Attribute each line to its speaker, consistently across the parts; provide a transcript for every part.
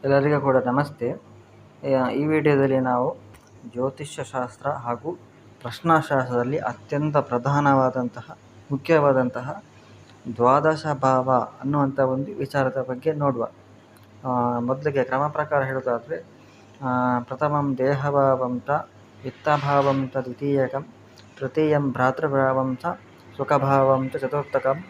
Speaker 1: ಎಲ್ಲರಿಗೂ ಕೂಡ ನಮಸ್ತೆ. ಈ ವಿಡಿಯೋದಲ್ಲಿ ನಾವು ಜ್ಯೋತಿಷ್ಯ ಶಾಸ್ತ್ರ ಹಾಗೂ ಪ್ರಶ್ನಾಶಾಸ್ತ್ರದಲ್ಲಿ ಅತ್ಯಂತ ಪ್ರಧಾನವಾದಂತಹ ಮುಖ್ಯವಾದಂತಹ ದ್ವಾದಶ ಭಾವ ಅನ್ನುವಂಥ ಒಂದು ವಿಚಾರದ ಬಗ್ಗೆ ನೋಡುವ. ಮೊದಲಿಗೆ ಕ್ರಮ ಪ್ರಕಾರ ಹೇಳೋದಾದರೆ, ಪ್ರಥಮಂ ದೇಹಭಾವಂ ಚ ವಿತ್ತಭಾವಂ ಚ ದ್ವಿತೀಯಕಂ, ತೃತೀಯಂ ಭ್ರಾತೃಭಾವಂ ಚ ಸುಖಭಾವಂ ಚ ಚತುರ್ಥಕಂ,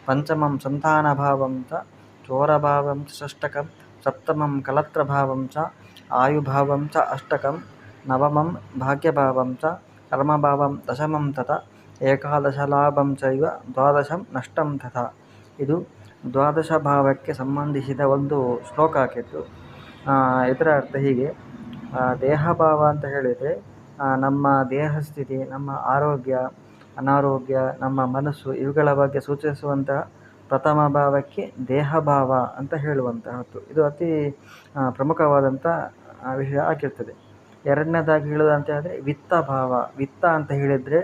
Speaker 1: ಪಂಚಮಂ ಸಂತಾನಭಾವಂ ಚ ಚೋರಭಾವಂ ಚ ಷಷ್ಠಕಂ, ಸಪ್ತಮಂ ಕಲತ್ರಭಾವಂ ಚ ಆಯುಭಾವಂ ಚ ಅಷ್ಟಕಂ, ನವಮಂ ಭಾಗ್ಯಭಾವಂ ಚ ಕರ್ಮಭಾವಂ ದಶಮಂ ತಥಾ, ಏಕಾದಶ ಲಾಭಂ ಚೈವ ದ್ವಾದಶಂ ನಷ್ಟಂ ತಥಾ. ಇದು ದ್ವಾದಶ ಭಾವಕ್ಕೆ ಸಂಬಂಧಿಸಿದ ಒಂದು ಶ್ಲೋಕ ಆಗಿತ್ತು. ಇದರ ಅರ್ಥ ಹೀಗೆ: ದೇಹಭಾವ ಅಂತ ಹೇಳಿದರೆ ನಮ್ಮ ದೇಹ ಸ್ಥಿತಿ, ನಮ್ಮ ಆರೋಗ್ಯ ಅನಾರೋಗ್ಯ, ನಮ್ಮ ಮನಸ್ಸು ಇವುಗಳ ಬಗ್ಗೆ ಸೂಚಿಸುವಂತಹ ಪ್ರಥಮ ಭಾವಕ್ಕೆ ದೇಹಭಾವ ಅಂತ ಹೇಳುವಂತಹದ್ದು. ಇದು ಅತಿ ಪ್ರಮುಖವಾದಂಥ ವಿಷಯ ಆಗಿರ್ತದೆ. ಎರಡನೇದಾಗಿ ಹೇಳೋದಂತ ಹೇಳಿದ್ರೆ ವಿತ್ತ ಭಾವ. ವಿತ್ತ ಅಂತ ಹೇಳಿದರೆ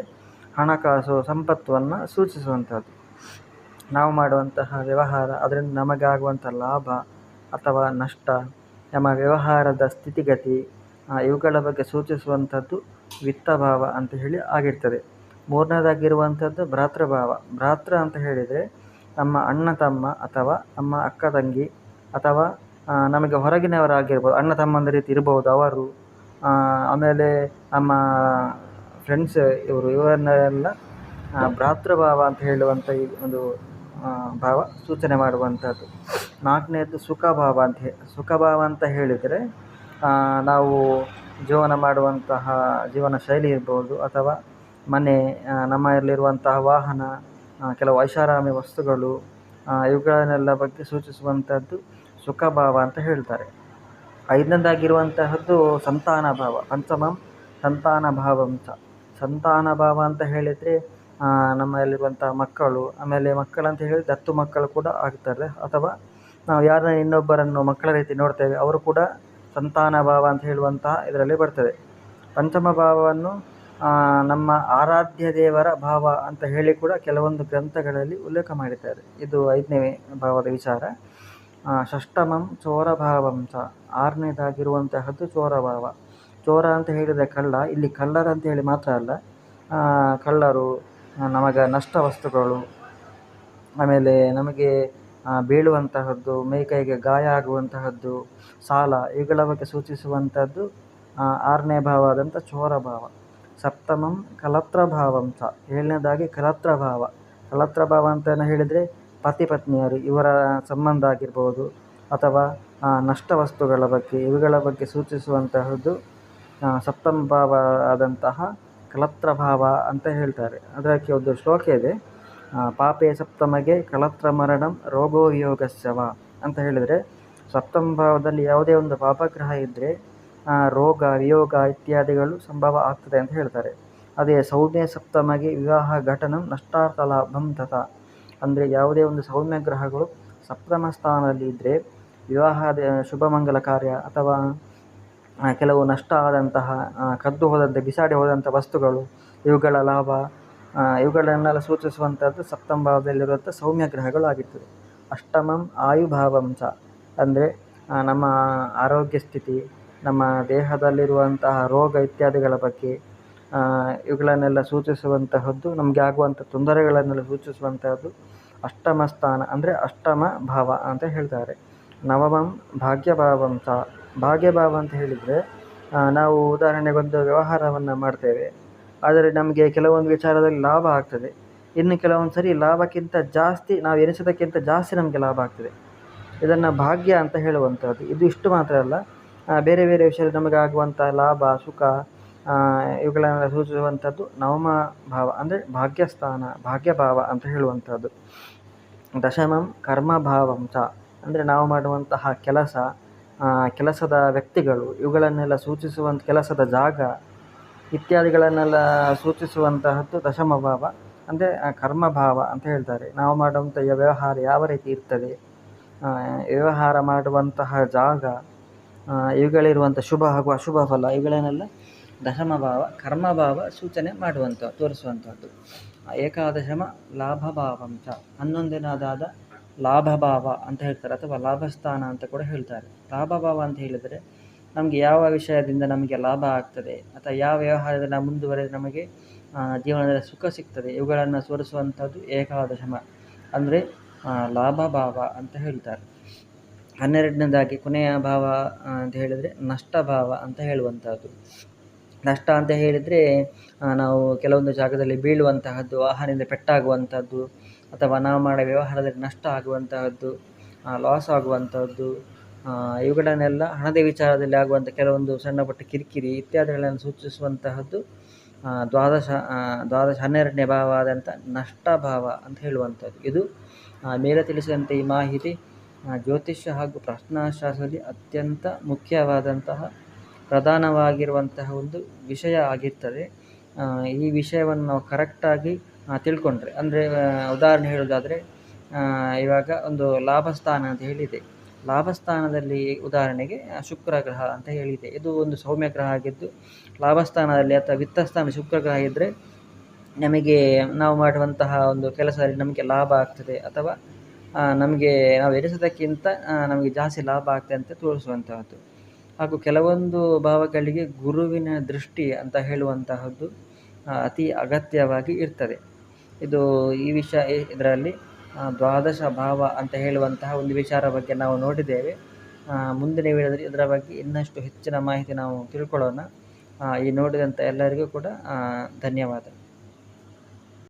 Speaker 1: ಹಣಕಾಸು ಸಂಪತ್ತನ್ನು ಸೂಚಿಸುವಂಥದ್ದು. ನಾವು ಮಾಡುವಂತಹ ವ್ಯವಹಾರ, ಅದರಿಂದ ನಮಗಾಗುವಂಥ ಲಾಭ ಅಥವಾ ನಷ್ಟ, ನಮ್ಮ ವ್ಯವಹಾರದ ಸ್ಥಿತಿಗತಿ ಇವುಗಳ ಬಗ್ಗೆ ಸೂಚಿಸುವಂಥದ್ದು ವಿತ್ತಭಾವ ಅಂತ ಹೇಳಿ ಆಗಿರ್ತದೆ. ಮೂರನೇದಾಗಿರುವಂಥದ್ದು ಭ್ರಾತೃಭಾವ. ಭ್ರಾತೃ ಅಂತ ಹೇಳಿದರೆ ನಮ್ಮ ಅಣ್ಣ ತಮ್ಮ ಅಥವಾ ನಮ್ಮ ಅಕ್ಕ ತಂಗಿ ಅಥವಾ ನಮಗೆ ಹೊರಗಿನವರಾಗಿರ್ಬೋದು, ಅಣ್ಣ ತಮ್ಮಂದ ರೀತಿ ಇರ್ಬೋದು ಅವರು. ಆಮೇಲೆ ನಮ್ಮ ಫ್ರೆಂಡ್ಸ್ ಇವರನ್ನೆಲ್ಲ ಭ್ರಾತೃಭಾವ ಅಂತ ಹೇಳುವಂಥ ಈ ಒಂದು ಭಾವ ಸೂಚನೆ ಮಾಡುವಂಥದ್ದು. ನಾಲ್ಕನೇದು ಸುಖಭಾವ ಸುಖಭಾವ ಅಂತ ಹೇಳಿದರೆ ನಾವು ಜೀವನ ಮಾಡುವಂತಹ ಜೀವನ ಶೈಲಿ ಇರ್ಬೋದು, ಅಥವಾ ಮನೆ, ನಮ್ಮಲ್ಲಿರುವಂತಹ ವಾಹನ, ಕೆಲವು ಐಷಾರಾಮಿ ವಸ್ತುಗಳು ಇವುಗಳನ್ನೆಲ್ಲ ಬಗ್ಗೆ ಸೂಚಿಸುವಂಥದ್ದು ಸುಖಭಾವ ಅಂತ ಹೇಳ್ತಾರೆ. ಐದನೇದಾಗಿರುವಂತಹದ್ದು ಸಂತಾನ ಭಾವ. ಪಂಚಮಂ ಸಂತಾನ ಭಾವಂ ಚ. ಸಂತಾನ ಭಾವ ಅಂತ ಹೇಳಿದರೆ ನಮ್ಮಲ್ಲಿರುವಂತಹ ಮಕ್ಕಳು, ಆಮೇಲೆ ಮಕ್ಕಳಂತ ಹೇಳಿದರೆ ದತ್ತು ಮಕ್ಕಳು ಕೂಡ ಆಗ್ತಾರೆ, ಅಥವಾ ನಾವು ಯಾರನ್ನ ಇನ್ನೊಬ್ಬರನ್ನು ಮಕ್ಕಳ ರೀತಿ ನೋಡ್ತೇವೆ ಅವರು ಕೂಡ ಸಂತಾನ ಭಾವ ಅಂತ ಹೇಳುವಂತಹ ಇದರಲ್ಲಿ ಬರ್ತದೆ. ಪಂಚಮ ಭಾವವನ್ನು ನಮ್ಮ ಆರಾಧ್ಯ ದೇವರ ಭಾವ ಅಂತ ಹೇಳಿ ಕೂಡ ಕೆಲವೊಂದು ಗ್ರಂಥಗಳಲ್ಲಿ ಉಲ್ಲೇಖ ಮಾಡಿದ್ದಾರೆ. ಇದು 5ನೇ ಭಾವದ ವಿಚಾರ. ಷಷ್ಠಮಂ ಚೋರಭಾವಂ ಚ. 6ನೇದಾಗಿರುವಂತಹದ್ದು ಚೋರಭಾವ. ಚೋರ ಅಂತ ಹೇಳಿದರೆ ಕಳ್ಳ. ಇಲ್ಲಿ ಕಳ್ಳರ ಅಂತ ಹೇಳಿ ಮಾತ್ರ ಅಲ್ಲ, ಕಳ್ಳರು, ನಮಗೆ ನಷ್ಟ ವಸ್ತುಗಳು, ಆಮೇಲೆ ನಮಗೆ ಬೀಳುವಂತಹದ್ದು, ಮೈಕೈಗೆ ಗಾಯ ಆಗುವಂತಹದ್ದು, ಸಾಲ ಇವುಗಳ ಬಗ್ಗೆ ಸೂಚಿಸುವಂಥದ್ದು 6ನೇ ಭಾವದಂಥ ಚೋರಭಾವ. ಸಪ್ತಮಂ ಕಲತ್ರಭಾವಂ ಚ. 7ನೇದಾಗಿ ಕಲತ್ರಭಾವ. ಕಲತ್ರಭಾವ ಅಂತ ಹೇಳಿದರೆ ಪತಿ ಪತ್ನಿಯರು ಇವರ ಸಂಬಂಧ ಆಗಿರ್ಬೋದು, ಅಥವಾ ನಷ್ಟ ವಸ್ತುಗಳ ಬಗ್ಗೆ ಇವುಗಳ ಬಗ್ಗೆ ಸೂಚಿಸುವಂತಹದ್ದು ಸಪ್ತಮ ಭಾವ ಆದಂತಹ ಕಲತ್ರಭಾವ ಅಂತ ಹೇಳ್ತಾರೆ. ಅದಕ್ಕೆ ಒಂದು ಶ್ಲೋಕ ಇದೆ: ಪಾಪೇ ಸಪ್ತಮಗೆ ಕಲತ್ರ ಮರಣಂ ರೋಗೋ ವಿಯೋಗಸ್ಯವ ಅಂತ ಹೇಳಿದರೆ, ಸಪ್ತಮ ಭಾವದಲ್ಲಿ ಯಾವುದೇ ಒಂದು ಪಾಪಗ್ರಹ ಇದ್ದರೆ ರೋಗ ವಿಯೋಗ ಇತ್ಯಾದಿಗಳು ಸಂಭವ ಆಗ್ತದೆ ಅಂತ ಹೇಳ್ತಾರೆ. ಅದೇ ಸೌಮ್ಯ ಸಪ್ತಮಗೆ ವಿವಾಹ ಘಟನಂ ನಷ್ಟಾರ್ಥ ಲಾಭಂ ತಥಾ. ಅಂದರೆ ಯಾವುದೇ ಒಂದು ಸೌಮ್ಯ ಗ್ರಹಗಳು ಸಪ್ತಮ ಸ್ಥಾನದಲ್ಲಿ ಇದ್ದರೆ ವಿವಾಹದ ಶುಭ ಮಂಗಲ ಕಾರ್ಯ, ಅಥವಾ ಕೆಲವು ನಷ್ಟ ಆದಂತಹ ಕದ್ದು ಹೋದಂಥ ಬಿಸಾಡಿ ಹೋದಂಥ ವಸ್ತುಗಳು ಇವುಗಳ ಲಾಭ ಇವುಗಳನ್ನೆಲ್ಲ ಸೂಚಿಸುವಂಥದ್ದು ಸಪ್ತಮ ಭಾವದಲ್ಲಿರುವಂಥ ಸೌಮ್ಯ ಗ್ರಹಗಳು ಆಗಿರ್ತದೆ. ಅಷ್ಟಮಂ ಆಯುಭಾವಂ ಚ. ಅಂದರೆ ನಮ್ಮ ಆರೋಗ್ಯ ಸ್ಥಿತಿ, ನಮ್ಮ ದೇಹದಲ್ಲಿರುವಂತಹ ರೋಗ ಇತ್ಯಾದಿಗಳ ಬಗ್ಗೆ ಇವುಗಳನ್ನೆಲ್ಲ ಸೂಚಿಸುವಂತಹದ್ದು, ನಮಗೆ ಆಗುವಂಥ ತೊಂದರೆಗಳನ್ನೆಲ್ಲ ಸೂಚಿಸುವಂತಹದ್ದು ಅಷ್ಟಮ ಸ್ಥಾನ, ಅಂದರೆ ಅಷ್ಟಮ ಭಾವ ಅಂತ ಹೇಳ್ತಾರೆ. ನವಮಂ ಭಾಗ್ಯಭಾವಂ ಚ. ಭಾಗ್ಯಭಾವ ಅಂತ ಹೇಳಿದರೆ ನಾವು ಉದಾಹರಣೆಗೊಂದು ವ್ಯವಹಾರವನ್ನು ಮಾಡ್ತೇವೆ, ಆದರೆ ನಮಗೆ ಕೆಲವೊಂದು ವಿಚಾರದಲ್ಲಿ ಲಾಭ ಆಗ್ತದೆ, ಇನ್ನು ಕೆಲವೊಂದು ಸರಿ ಲಾಭಕ್ಕಿಂತ ಜಾಸ್ತಿ, ನಾವು ಎನಿಸೋದಕ್ಕಿಂತ ಜಾಸ್ತಿ ನಮಗೆ ಲಾಭ ಆಗ್ತದೆ. ಇದನ್ನು ಭಾಗ್ಯ ಅಂತ ಹೇಳುವಂಥದ್ದು. ಇದು ಇಷ್ಟು ಮಾತ್ರ ಅಲ್ಲ, ಬೇರೆ ಬೇರೆ ವಿಷಯದಲ್ಲಿ ನಮಗೆ ಆಗುವಂಥ ಲಾಭ ಸುಖ ಇವುಗಳನ್ನು ಸೂಚಿಸುವಂಥದ್ದು ನವಮ ಭಾವ, ಅಂದರೆ ಭಾಗ್ಯಸ್ಥಾನ ಭಾಗ್ಯಭಾವ ಅಂತ ಹೇಳುವಂಥದ್ದು. ದಶಮಂ ಕರ್ಮಭಾವಂ ಚ. ಅಂದರೆ ನಾವು ಮಾಡುವಂತಹ ಕೆಲಸದ ವ್ಯಕ್ತಿಗಳು ಇವುಗಳನ್ನೆಲ್ಲ ಸೂಚಿಸುವಂಥ ಕೆಲಸದ ಜಾಗ ಇತ್ಯಾದಿಗಳನ್ನೆಲ್ಲ ಸೂಚಿಸುವಂತಹದ್ದು ದಶಮ ಭಾವ, ಅಂದರೆ ಕರ್ಮಭಾವ ಅಂತ ಹೇಳ್ತಾರೆ. ನಾವು ಮಾಡುವಂಥ ವ್ಯವಹಾರ ಯಾವ ರೀತಿ ಇರ್ತದೆ, ವ್ಯವಹಾರ ಮಾಡುವಂತಹ ಜಾಗ, ಇವುಗಳಿರುವಂಥ ಶುಭ ಹಾಗೂ ಅಶುಭ ಫಲ ಇವುಗಳನ್ನೆಲ್ಲ ದಶಮ ಭಾವ ಕರ್ಮಭಾವ ಸೂಚನೆ ತೋರಿಸುವಂಥದ್ದು. ಏಕಾದಶಮ ಲಾಭಭಾವಂ ಚ. 11ನೇದಾದ ಲಾಭಭಾವ ಅಂತ ಹೇಳ್ತಾರೆ, ಅಥವಾ ಲಾಭಸ್ಥಾನ ಅಂತ ಕೂಡ ಹೇಳ್ತಾರೆ. ಲಾಭಭಾವ ಅಂತ ಹೇಳಿದರೆ ನಮಗೆ ಯಾವ ವಿಷಯದಿಂದ ನಮಗೆ ಲಾಭ ಆಗ್ತದೆ, ಅಥವಾ ಯಾವ ವ್ಯವಹಾರದಲ್ಲಿ ನಾವು ಮುಂದುವರೆದು ನಮಗೆ ಜೀವನದಲ್ಲಿ ಸುಖ ಸಿಗ್ತದೆ, ಇವುಗಳನ್ನು ತೋರಿಸುವಂಥದ್ದು ಏಕಾದಶಮ ಅಂದರೆ ಲಾಭಭಾವ ಅಂತ ಹೇಳ್ತಾರೆ. 12ನೇದಾಗಿ ಕೊನೆಯ ಭಾವ ಅಂತ ಹೇಳಿದರೆ ನಷ್ಟಭಾವ ಅಂತ ಹೇಳುವಂಥದ್ದು. ನಷ್ಟ ಅಂತ ಹೇಳಿದರೆ ನಾವು ಕೆಲವೊಂದು ಜಾಗದಲ್ಲಿ ಬೀಳುವಂತಹದ್ದು, ವಾಹನದಿಂದ ಪೆಟ್ಟಾಗುವಂಥದ್ದು, ಅಥವಾ ನಾವು ಮಾಡೋ ವ್ಯವಹಾರದಲ್ಲಿ ನಷ್ಟ ಆಗುವಂತಹದ್ದು, ಲಾಸ್ ಆಗುವಂಥದ್ದು, ಇವುಗಳನ್ನೆಲ್ಲ ಹಣದ ವಿಚಾರದಲ್ಲಿ ಆಗುವಂಥ ಕೆಲವೊಂದು ಸಣ್ಣ ಪುಟ್ಟ ಕಿರಿಕಿರಿ ಇತ್ಯಾದಿಗಳನ್ನು ಸೂಚಿಸುವಂತಹದ್ದು ದ್ವಾದಶ 12ನೇ ಭಾವವಾದಂಥ ನಷ್ಟಭಾವ ಅಂತ ಹೇಳುವಂಥದ್ದು. ಇದು ಮೇಲೆ ತಿಳಿಸಿದಂತೆ ಈ ಮಾಹಿತಿ ಜ್ಯೋತಿಷ್ಯ ಹಾಗೂ ಪ್ರಶ್ನಾಶಾಸ್ತ್ರದಲ್ಲಿ ಅತ್ಯಂತ ಮುಖ್ಯವಾದಂತಹ ಪ್ರಧಾನವಾಗಿರುವಂತಹ ಒಂದು ವಿಷಯ ಆಗಿರ್ತದೆ. ಈ ವಿಷಯವನ್ನು ನಾವು ಕರೆಕ್ಟಾಗಿ ತಿಳ್ಕೊಂಡ್ರೆ, ಅಂದರೆ ಉದಾಹರಣೆ ಹೇಳೋದಾದರೆ ಇವಾಗ ಒಂದು ಲಾಭಸ್ಥಾನ ಅಂತ ಹೇಳಿದೆ. ಲಾಭಸ್ಥಾನದಲ್ಲಿ ಉದಾಹರಣೆಗೆ ಶುಕ್ರ ಗ್ರಹ ಅಂತ ಹೇಳಿದೆ. ಇದು ಒಂದು ಸೌಮ್ಯ ಗ್ರಹ ಆಗಿದ್ದು, ಲಾಭಸ್ಥಾನದಲ್ಲಿ ಅಥವಾ ವಿತ್ತಸ್ಥಾನ ಶುಕ್ರ ಗ್ರಹ ಇದ್ದರೆ ನಮಗೆ ನಾವು ಮಾಡುವಂತಹ ಒಂದು ಕೆಲಸದಲ್ಲಿ ನಮಗೆ ಲಾಭ ಆಗ್ತದೆ, ಅಥವಾ ನಮಗೆ ನಾವು ಎನಿಸೋದಕ್ಕಿಂತ ನಮಗೆ ಜಾಸ್ತಿ ಲಾಭ ಆಗ್ತದೆ ಅಂತ ತೋರಿಸುವಂತಹದ್ದು. ಹಾಗೂ ಕೆಲವೊಂದು ಭಾವಗಳಿಗೆ ಗುರುವಿನ ದೃಷ್ಟಿ ಅಂತ ಹೇಳುವಂತಹದ್ದು ಅತಿ ಅಗತ್ಯವಾಗಿ ಇರ್ತದೆ. ಇದು ಈ ವಿಷಯ ಇದರಲ್ಲಿ ದ್ವಾದಶ ಭಾವ ಅಂತ ಹೇಳುವಂತಹ ಒಂದು ವಿಚಾರ ಬಗ್ಗೆ ನಾವು ನೋಡಿದ್ದೇವೆ. ಮುಂದಿನ ವಿಡಿಯೋದಲ್ಲಿ ಇದರ ಬಗ್ಗೆ ಇನ್ನಷ್ಟು ಹೆಚ್ಚಿನ ಮಾಹಿತಿ ನಾವು ತಿಳ್ಕೊಳ್ಳೋಣ. ಈ ನೋಡಿದಂಥ ಎಲ್ಲರಿಗೂ ಕೂಡ ಧನ್ಯವಾದ.